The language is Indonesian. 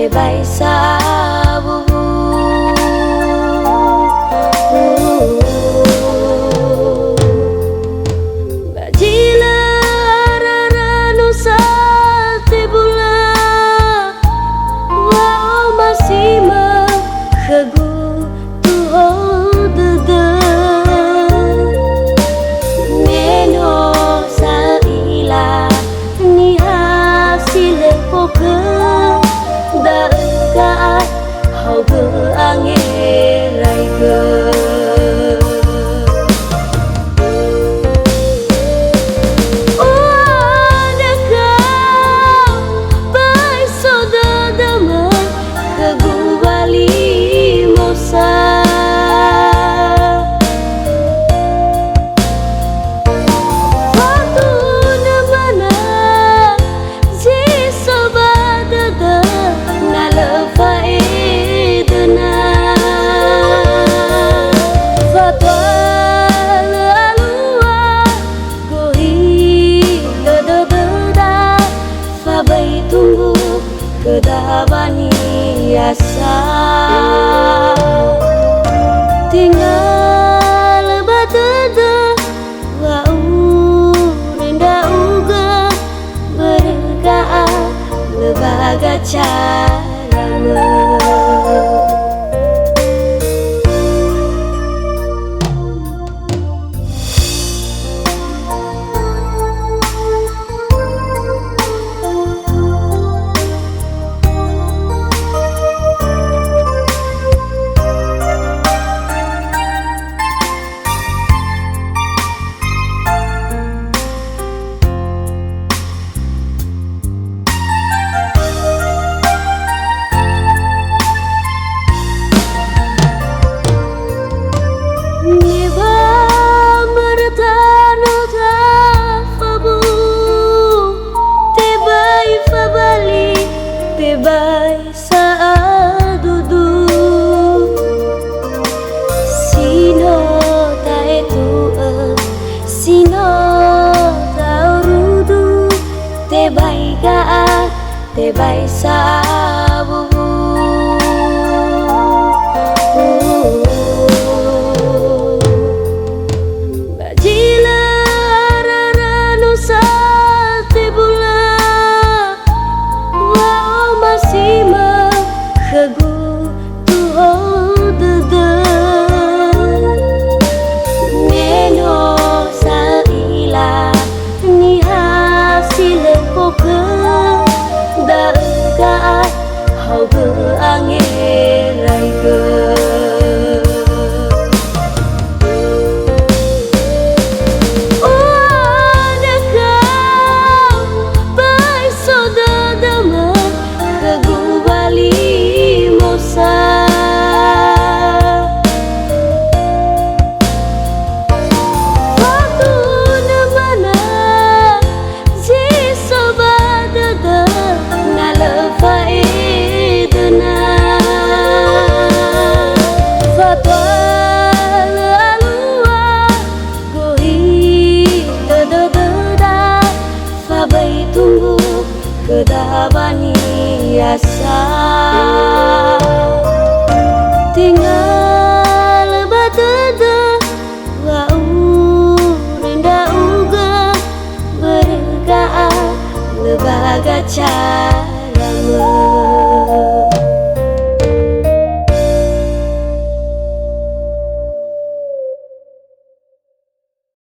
te bai sabu bajila raranu salte bula wa masima khagu tu hodda neno saila ni hasil poke daga hau ge angerai ge tunggu kedabani asa tinggal bateda wau rendah uga berkaa lebaga cara bai saadudu sino taetu sino taurudu te bai ga te bai sabu bajila raranu salte bula masima khagu tu hodda neno saila ni hasil poke daga hau ge angerai ge tunggu kedabani